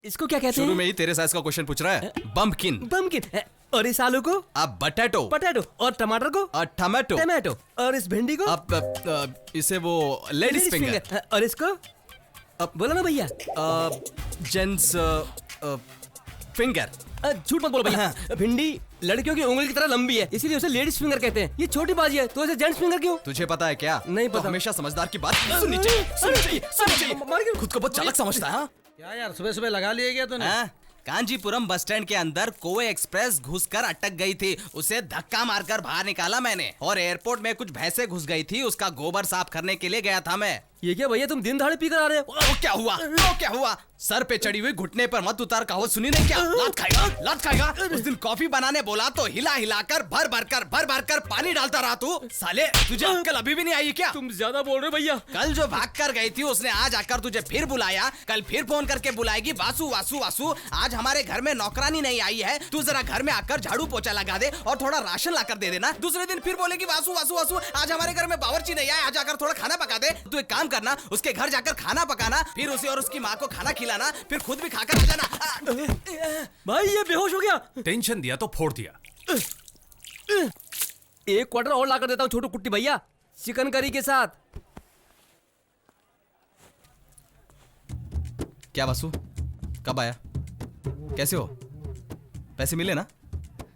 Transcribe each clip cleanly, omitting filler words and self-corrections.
इसको क्या कहते हैं? शुरू में ही तेरे साइज का क्वेश्चन पूछ रहा है। बम्पकिन। बम्पकिन। और इस आलू को? अब बटेटो। पटेटो। और टमाटर को? टमाटो। टमाटो। और इस भिंडी को? अब इसे वो लेडीज फिंगर। और इसको? अब बोलो ना भैया। Gents finger. झूठ मत बोलो भैया। भिंडी लड़कियों की उंगली की तरह लंबी है, इसीलिए उसे लेडीज फिंगर कहते हैं। ये छोटी बाजी है तो इसे जेंट्स फिंगर क्यों? तुझे पता है क्या? नहीं पता। तो हमेशा समझदार की बात सुननी चाहिए। खुद को बहुत चालाक समझता है। क्या यार सुबह सुबह लगा लिए क्या तूने? कांजीपुरम बस स्टैंड के अंदर कोवे एक्सप्रेस घुसकर अटक गई थी। उसे धक्का मारकर बाहर निकाला मैंने। और एयरपोर्ट में कुछ भैंसें घुस गई थी, उसका गोबर साफ करने के लिए गया था मैं। ये क्या भैया, तुम दिन दहाड़े पी कर आ रहे हो? वो क्या हुआ? वो क्या हुआ? सर पे चढ़ी हुई घुटने पर मत उतार कहावत सुनी नहीं क्या? लात खाएगा, लात खाएगा। उस दिन कॉफी बनाने बोला तो हिला हिलाकर भर भर कर पानी डालता रहा तू। साले तुझे अक्ल अभी भी नहीं आई क्या? तुम ज्यादा बोल रहे हो भैया। कल जो भाग कर गई थी उसने आज आकर तुझे फिर बुलाया, कल फिर फोन करके बुलाएगी। वासु वासु वासु, आज हमारे घर में नौकरानी नहीं आई है, तू जरा घर में आकर झाड़ू पोछा लगा दे और थोड़ा राशन लाकर दे देना। दूसरे दिन फिर बोलेगी वासु वासु वासु, आज हमारे घर में बावर्ची नहीं आया, आज आकर थोड़ा खाना पका दे। तू एक काम करना, उसके घर जाकर खाना पकाना, फिर उसे और उसकी माँ को खाना खिलाना, फिर खुद भी खाकर आ जाना। भाई ये बेहोश हो गया। टेंशन दिया तो फोड़ दिया। एक क्वार्टर और लाकर देता हूँ छोटू कुट्टी भैया, चिकन करी के साथ। क्या वासु, कब आया? कैसे हो? पैसे मिले ना?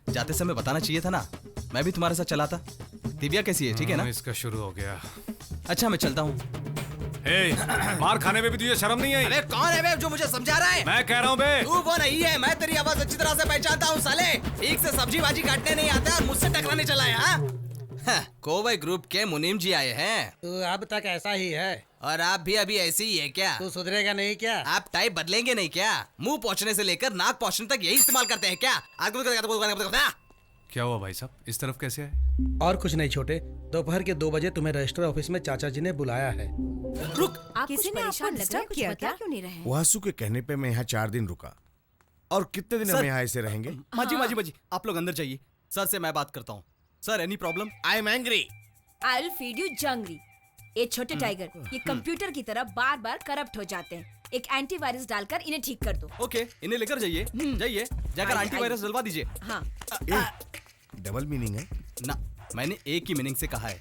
जाते समय बताना चाहिए था ना, मैं भी तुम्हारे साथ चला था। दिव्या कैसी है? ठीक है ना? इसका शुरू हो गया। अच्छा मैं चलता हूँ। मार खाने में भी तुझे शर्म नहीं आई? अरे कौन है बे जो मुझे समझा रहा है? मैं कह रहा हूँ बे। तू वो नहीं है, मैं तेरी आवाज अच्छी तरह से पहचानता हूँ साले। ठीक से सब्जी भाजी काटने नहीं आता और मुझसे टकराने चला है। हाँ? कोवई ग्रुप के मुनीम जी आए हैं। तू अब तक ऐसा ही है और आप भी अभी ऐसे ही है क्या? तू सुधरेगा नहीं क्या? आप टाइप बदलेंगे नहीं क्या? मुंह पोंछने से लेकर नाक पोंछने तक यही इस्तेमाल करते हैं क्या? क्या हुआ भाई साहब, इस तरफ कैसे आए? और कुछ नहीं छोटे, दोपहर के 2 बजे तुम्हें रजिस्टर ऑफिस में चाचा जी ने बुलाया है। रुक, आप किसी ने आपको डिस्टर्ब किया क्या? क्यों नहीं रहे? वासु के कहने पे मैं यहाँ 4 दिन रुका। और कितने दिन हम यहाँ ऐसे रहेंगे? माजी आप लोग अंदर जाइए, सर से मैं बात करता हूँ। Sir any problem? I am angry. I'll feed you जंगली। ये छोटे टाइगर ये कंप्यूटर की तरह बार बार करप्ट हो जाते हैं। एक एंटीवायरस डालकर इन्हें ठीक कर दो। ओके, इन्हें लेकर जाइए, जाइए, जाकर एंटीवायरस डलवा दीजिए। हाँ। डबल मीनिंग है ना, मैंने एक ही मीनिंग से कहा है।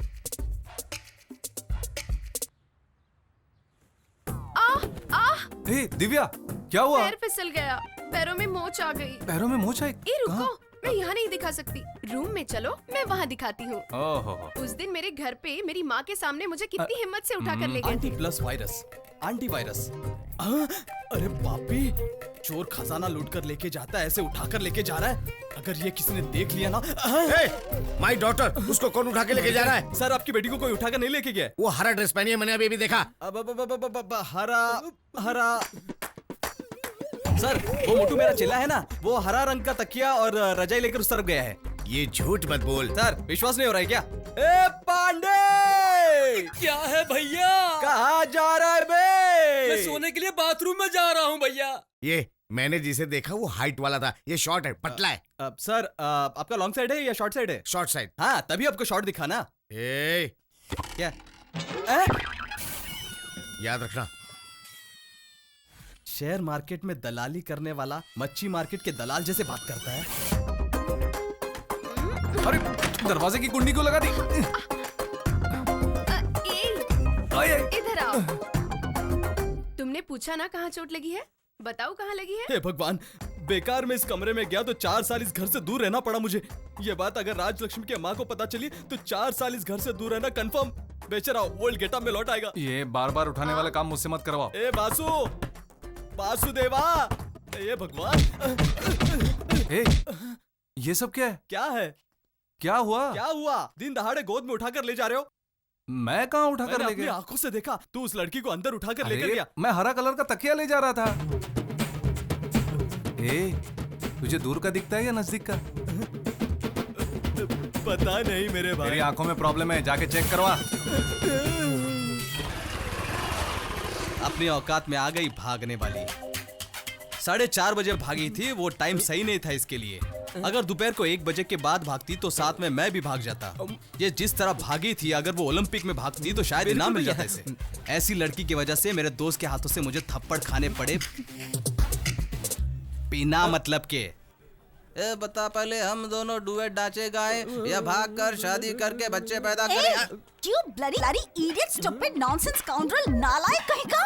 दिव्या क्या हुआ? पैर फिसल गया, पैरों में मोच आ गई। पैरों में मोच आई? ए रुको, मैं यहाँ नहीं दिखा सकती, रूम में चलो, मैं वहाँ दिखाती हूँ। उस दिन मेरे घर पे मेरी माँ के सामने मुझे कितनी हिम्मत से उठा कर ले गए थे। Anti plus virus, antivirus. अरे बापी, चोर खजाना लूट कर लेके जाता है, ऐसे उठा कर लेके जा रहा है। अगर ये किसी ने देख लिया ना। माय डॉटर, उसको कौन उठा के लेके जा रहा है? सर आपकी बेटी को कोई उठा कर नहीं लेके गया। वो हरा ड्रेस पहनी है, मैंने अभी देखा। हरा सर, वो मोटू मेरा चेला है ना, वो हरा रंग का तकिया और रजाई लेकर उस तरफ गया है। ये झूठ मत बोल। सर विश्वास नहीं हो रहा है क्या? ए पांडे, क्या है भैया? कहाँ जा रहा है बे? मैं सोने के लिए बाथरूम में जा रहा हूँ भैया। ये मैंने जिसे देखा वो हाइट वाला था, ये शॉर्ट है, पतला है। सर आपका लॉन्ग साइड है या शॉर्ट साइड है? Short side. हाँ तभी आपको शॉर्ट दिखा ना। क्या याद रखना, शेयर मार्केट में दलाली करने वाला मच्छी मार्केट के दलाल जैसे बात करता है। अरे दरवाजे की कुंडी को लगा दी। इधर आओ। तुमने पूछा ना कहाँ चोट लगी है, बताओ कहाँ लगी है? हे भगवान, बेकार में इस कमरे में गया तो 4 साल इस घर से दूर रहना पड़ा मुझे। ये बात अगर राजलक्ष्मी की माँ को पता चली तो 4 साल इस घर से दूर रहना कंफर्म। बेचारा ओल्ड गेटअप में लौट आएगा। ये बार बार उठाने वाले काम मुझसे मत करवाओ। ए वासुदेवा, ये भगवान। ये सब क्या है? क्या है? क्या हुआ? क्या हुआ? दिन दहाड़े गोद में उठाकर ले जा रहे हो? मैं कहाँ उठा कर ले गया? आंखों से देखा, तू उस लड़की को अंदर उठाकर लेकर गया। मैं हरा कलर का तकिया ले जा रहा था। तुझे दूर का दिखता है या नजदीक का? पता नहीं मेरे भाई। मेरी आंखों में प्रॉब्लम है, जाके चेक करवा। अपनी औकात में आ गई भागने वाली। 4:30 बजे भागी थी, वो टाइम सही नहीं था इसके लिए। अगर दोपहर को 1 बजे के बाद भागती तो साथ में मैं भी भाग जाता। ये जिस तरह भागी थी, अगर वो ओलंपिक में भागती तो शायद इनाम मिल जाता इसे। ऐसी लड़की की वजह से मेरे दोस्त के हाथों से मुझे थप्पड़ खाने पड़े। बिना मतलब के। ए बता पहले हम दोनों डुएट डांचे गाए या भाग कर शादी करके बच्चे पैदा करें? You bloody idiot, stupid, nonsense scoundrel, नालायक कहीं का।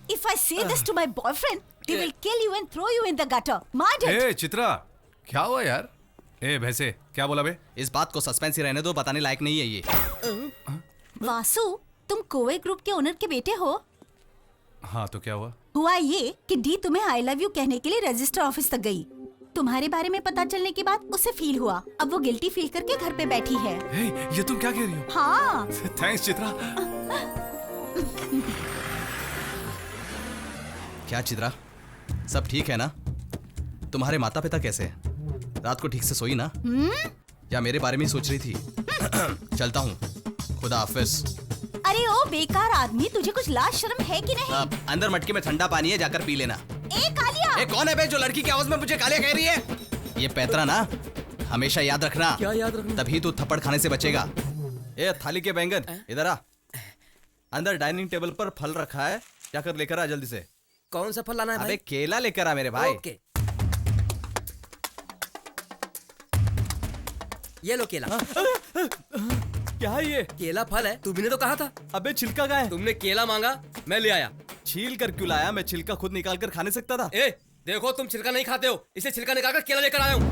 If I say this to my boyfriend, they will kill you and throw you in the gutter. Mind it. ए चित्रा, क्या हुआ यार? ए भैंसे, क्या बोला बे? इस बात को सस्पेंस ही रहने दो, बताने लायक नहीं है ये। वासु, तुम कोवे ग्रुप के ओनर के बेटे हो? हाँ तो क्या हुआ? हुआ ये कि डी तुम्हें आई लव यू कहने के लिए रजिस्टर ऑफिस तक गई। तुम्हारे बारे में पता चलने के बाद उसे फील हुआ। अब वो गिल्टी फील करके घर पे बैठी है। ए, ये तुम क्या कह रही हो? हाँ। थैंक्स चित्रा। क्या चित्रा, सब ठीक है ना? तुम्हारे माता पिता कैसे हैं? रात को ठीक से सोई ना? या मेरे बारे में ही सोच रही थी? चलता हूँ, खुदा हाफिज। अरे ओ बेकार आदमी, तुझे कुछ लाज शर्म है कि नहीं? अंदर मटके में ठंडा पानी है, जाकर पी लेना। ए कालिया! ए कौन है बे जो लड़की की आवाज में मुझे कालिया कह रही है? ये पैतरा ना, हमेशा याद रखना। क्या याद रखना? तभी तू थप्पड़ खाने से बचेगा। ए थाली के बैंगन, इधर आ। अंदर डाइनिंग टेबल पर फल रखा है, जाकर लेकर आ जल्दी से। कौन सा फल लाना है भाई? अबे केला लेकर आ मेरे भाई। ओके। ये लो केला। क्या है ये? केला फल है, तुमने तो कहा था। अबे छिलका का है। तुमने केला मांगा, मैं ले आया। छील कर क्यों लाया? मैं छिलका खुद निकाल कर खाने सकता था। ए देखो, तुम छिलका नहीं खाते हो, इसे छिलका निकाल कर केला लेकर आया हूँ।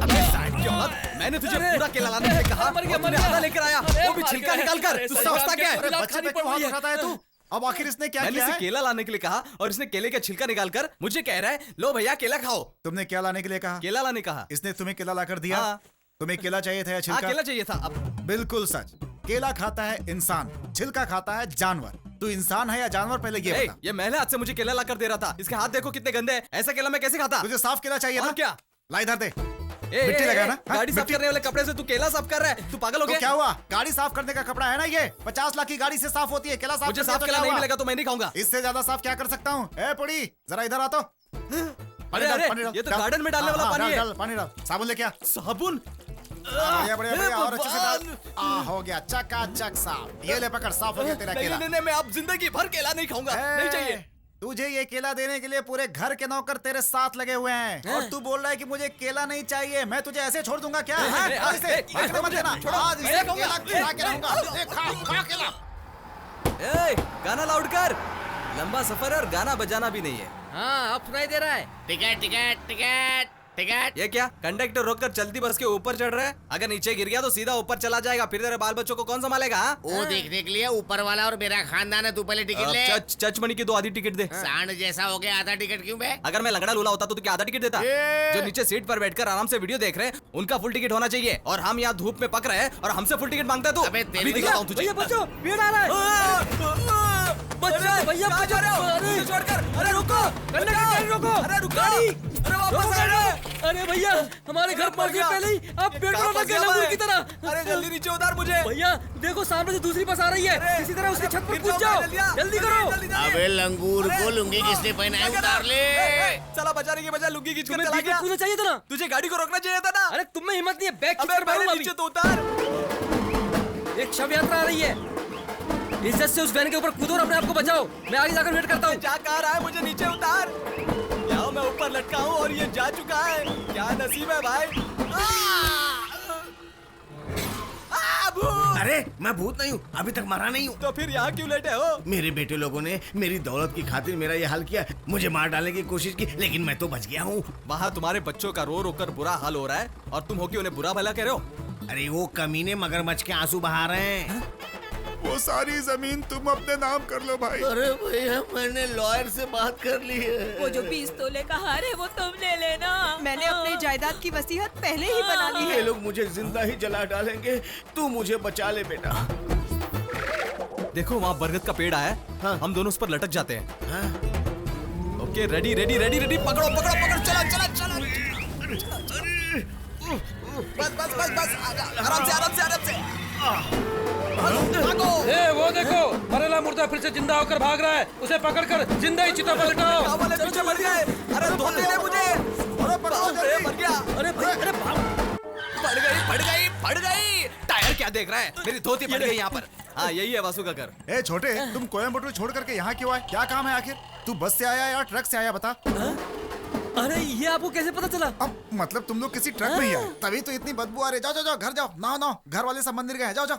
मैंने तुझे पूरा केला लाने से कहा, तूने आधा लेकर आया, वो भी छिलका निकाल कर। तू समझता क्या है? बच्चे पे क्यों हाथ उठाता है तू? अब आखिर इसने क्या मैंने किया इसे है? केला लाने के लिए कहा और इसने केले का छिलका निकाल कर मुझे कह रहा है, लो भैया केला खाओ। तुमने क्या लाने के लिए कहा? केला लाने कहा। इसने तुम्हें केला लाकर दिया? हाँ। तुम्हें केला चाहिए था या हाँ छिलका? केला चाहिए था। अब बिल्कुल सच। केला खाता है इंसान, छिलका खाता है जानवर। तू इंसान है या जानवर, पहले ये ए, बता। ये महले हाथ से मुझे केला लाकर दे रहा था। इसके हाथ देखो कितने गंदे हैं। ऐसा केला मैं कैसे खाता? तुझे साफ केला चाहिए और ना? क्या? ला इधर दे। मिट्टी लगा ना? हाँ, गाड़ी साफ मिट्टी- करने वाले कपड़े से तू केला साफ कर रहा है? तू पागल हो तो गया? क्या हुआ? गाड़ी साफ करने का कपड़ा है ना ये? 50 लाख की गाड़ी से साफ होती है। केला साफ मुझे कर दिया साफ तो केला क्या नहीं हुआ? मिलेगा तो मैं नहीं खाऊंगा। इससे ज्यादा साफ क्या कर सकता हूँ? ए पुड़ी, जरा इधर आ तो। अरे ये तो गार्डन में डालने वाला पानी है। पानी डाल, साबुन लेके आ। साबुन? बढ़िया बढ़िया बढ़िया, और अच्छे से डाल। हो गया, चकाचक साफ। ये ले पकड़, साफ हो गया तेरा केला। नहीं, मैं अब जिंदगी भर केला नहीं खाऊंगा। नहीं चाहिए। तुझे ये केला देने के लिए पूरे घर के नौकर तेरे साथ लगे हुए हैं और तू बोल रहा है कि मुझे केला नहीं चाहिए। मैं तुझे ऐसे छोड़ दूंगा क्या? हाँ, आज से भागने मत देना। आज इसे केला खिला के रहूंगा। खा केला। ए, गाना लाउड कर। लंबा सफर है और गाना बजाना भी नहीं है। हाँ अब सुनाई दे रहा है। Ticket ticket ticket ticket. ये क्या? कंडक्टर रोककर चलती बस के ऊपर चढ़ रहा है? अगर नीचे गिर गया तो सीधा ऊपर चला जाएगा। फिर तेरे बाल बच्चों को कौन संभालेगा? वो देखने के लिए ऊपर वाला और मेरा खानदान है। तू पहले टिकट ले। चच मणि की 2 आधी टिकट दे। सांड जैसा हो गया, आधा टिकट क्यों बे? अगर मैं लंगड़ा लूला होता तो क्या आधा टिकट देता? जो नीचे सीट पर बैठकर आराम से वीडियो देख रहे हैं उनका फुल टिकट होना चाहिए। और हम यहाँ धूप में पक रहे हैं और हमसे फुल टिकट मांगता है तू? अबे अभी दिखाता हूँ तुझे। भैया बचो, भीड़ आ रहा है। बच्चा भैया कहाँ जा रहे हो? मुझे छोड़कर। अरे रुको, गाड़ी रोको। अरे रुको। गाड़ी। अरे वापस आ। अरे भैया, हमारे घर पहुंच गए पहले ही। आप पेड़ कहाँ पर फंस लगे गया लंगूर मैं? की तरह। अरे जल्दी नीचे उतार मुझे। भैया देखो, सामने से दूसरी बस आ रही है। इसी तरह उसकी छत पर कूद जाओ। जल्दी करो। अबे लंगूर को लुंगी किसने पहना है? उतार ले। चला बचाने की बजाय लुंगी खींच कर तुम्हें चला पीछे गया। कूदना चाहिए था ना। तुझे गाड़ी को रोकना चाहिए था ना। अरे तुम में हिम्मत नहीं है, बैग अबे खींच कर पहले मारूंगा नीचे अभी। तो उतार। एक शव यात्रा आ रही है। इज्जत से उस वैन के ऊपर कूदो और अपने आप को बचाओ। मैं आगे जाकर वेट करता हूँ। जा कहाँ रहा है? मुझे नीचे उतार। क्या मैं ऊपर लटका हूँ और ये जा चुका है? क्या नसीब है भाई। भूत। अरे मैं भूत नहीं हूँ, अभी तक मरा नहीं हूँ। तो फिर यहाँ क्यों लेटे हो? मेरे बेटे लोगों ने मेरी दौलत की खातिर मेरा ये हाल किया। मुझे मार डालने की कोशिश की, लेकिन मैं तो बच गया हूँ। वहाँ तुम्हारे बच्चों का रो रो कर बुरा हाल हो रहा है और तुम हो कि उन्हें बुरा भला कह रहे हो? अरे वो कमीने मगरमच्छ के आंसू बहा रहे हैं। वो सारी जमीन तुम अपने नाम कर लो भाई। अरे भैया, मैंने लॉयर से बात कर ली है। वो जो 20 तोले का हार है वो तुम ले लेना। मैंने अपनी जायदाद की वसीयत पहले ही बना ली ये है। लोग मुझे जिंदा ही जला डालेंगे। तू मुझे बचा ले बेटा। देखो वहाँ बरगद का पेड़ आया। हाँ। हम दोनों उस पर लटक जाते हैं। हाँ? Okay, ready ready ready ready. पकड़ो पकड़ो पकड़ो, चला चला चला। बस बस बस बस, आराम से आराम से आराम से। ए, वो देखो, मरेला मुर्दा फिर से जिंदा होकर भाग रहा है। उसे पकड़कर जिंदा ही चिता पर लटाओ। क्या वाले पीछे मर गए? अरे धोती दे मुझे। अरे मर गया। अरे अरे पड़ गई। टायर क्या देख रहा है? मेरी धोती पड़ गई यहाँ पर। हाँ यही है वासु का घर। ए छोटे, तुम कोयम्बटूर छोड़ करके यहाँ क्यों आए? क्या काम है आखिर? तू बस से आया या ट्रक से आया बता? अरे ये आपको कैसे पता चला? अब मतलब तुम लोग किसी ट्रक में ही आए, तभी तो इतनी बदबू आ रही। जाओ जाओ जाओ, घर जाओ, नहाओ नहाओ, घर वाले सब मंदिर गए, जाओ जाओ।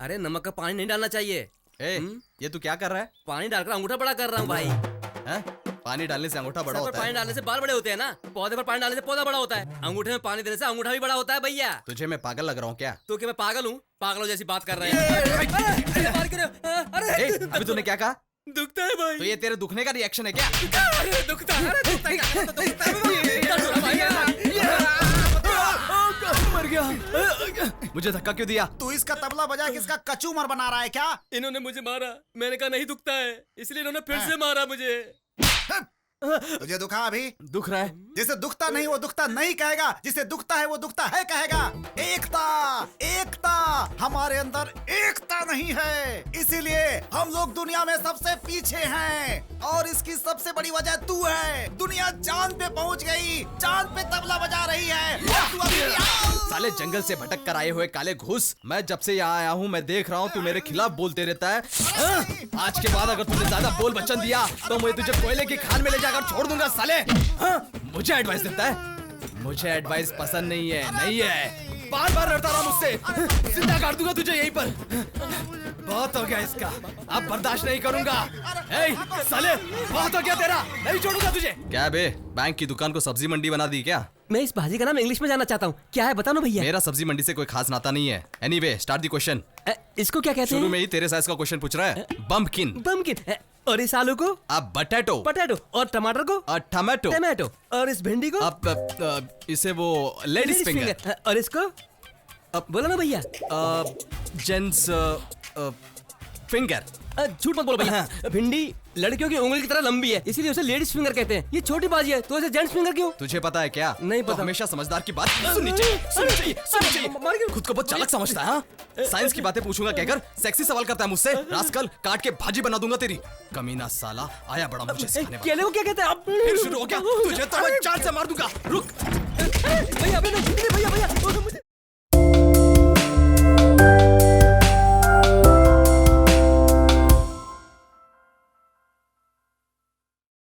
अरे नमक का पानी नहीं डालना चाहिए। ये तू क्या कर रहा है? पानी डालकर अंगूठा बड़ा कर रहा हूँ भाई। पानी डालने से अंगूठा बड़ा होता है? पानी डालने से बाल बड़े होते हैं ना, पौधे पर पानी डालने से पौधा बड़ा होता है, अंगूठे में पानी देने से अंगूठा भी बड़ा होता है भैया। तुझे मैं पागल लग रहा हूँ क्या? तो क्या मैं पागल हूँ? पागलों जैसी बात कर रहे हैं। अरे अभी तूने क्या कहा? दुखता है भाई। तो ये तेरे दुखने का रिएक्शन है क्या? दुखता है, मर गया। मुझे धक्का क्यों दिया? तू इसका तबला बजा के इसका कचूमर बना रहा है क्या? इन्होंने मुझे मारा, मैंने कहा नहीं दुखता है, इसलिए इन्होंने फिर से मारा मुझे। तुझे दुखा अभी? दुख रहा है। जिसे दुखता नहीं वो दुखता नहीं कहेगा, जिसे दुखता है वो दुखता है कहेगा। एकता, एकता, हमारे अंदर एकता नहीं है, इसीलिए हम लोग दुनिया में सबसे पीछे हैं। और इसकी सबसे बड़ी वजह तू है। दुनिया चांद पे पहुंच गई, चांद पे तबला बजा रही है। तू अभी साले जंगल से भटक कर आए हुए काले घुस, मैं जब से यहाँ आया हूँ मैं देख रहा हूँ तू मेरे खिलाफ बोलते रहता है। आज के बाद अगर तूने ज्यादा बोल बचन दिया तो मैं तुझे कोयले की खान में ले जाकर छोड़ दूंगा साले। मुझे एडवाइस देता है? मुझे एडवाइस पसंद नहीं है, नहीं है। बार बार लड़ता रहा मुझसे, जिंदा काट दूंगा तुझे यहीं पर। बहुत हो गया इसका, अब बर्दाश्त नहीं करूंगा। साले बहुत हो गया तेरा, नहीं छोड़ूंगा तुझे। क्या बे, बैंक की दुकान को सब्जी मंडी बना दी क्या? मैं इस भाजी का नाम इंग्लिश में जानना चाहता हूँ, क्या है बता ना भैया। मेरा सब्जी मंडी से कोई खास नाता नहीं है। Anyway start the question. इसको क्या कहते हैं? शुरू में ही तेरे साइज का क्वेश्चन पूछ रहा है। बम्पकिन। बम्पकिन। और इस आलू को? अब बटेटो। पटेटो। और टमाटर को? टमाटो। टमाटो। और इस भिंडी को? अब इसे वो लेडीज फिंगर। और इसको? अब बोला ना भैया। Gents finger. झूठ मत बोलो भैया। भिंडी लड़कियों की उंगली की तरह लंबी है, इसीलिए उसे लेडीज फिंगर कहते हैं। ये छोटी बाजी है, तो इसे जेंट्स फिंगर क्यों? तुझे पता है क्या? नहीं पता। तो हमेशा समझदार की बात सुननी चाहिए, सुननी चाहिए, सुननी चाहिए। खुद को बहुत चालाक समझता है। हाँ? साइंस की बातें पूछूंगा कहकर सेक्सी सवाल करता है मुझसे। रास्कल, काट के भाजी बना दूंगा तेरी। कमीना साला आया बड़ा मुझे सिखाने वाला। केले को क्या कहते हैं? फिर शुरू हो गया, तुझे तो मैं जान से मार दूंगा। रुक भैया, भैया, भैया, भैया।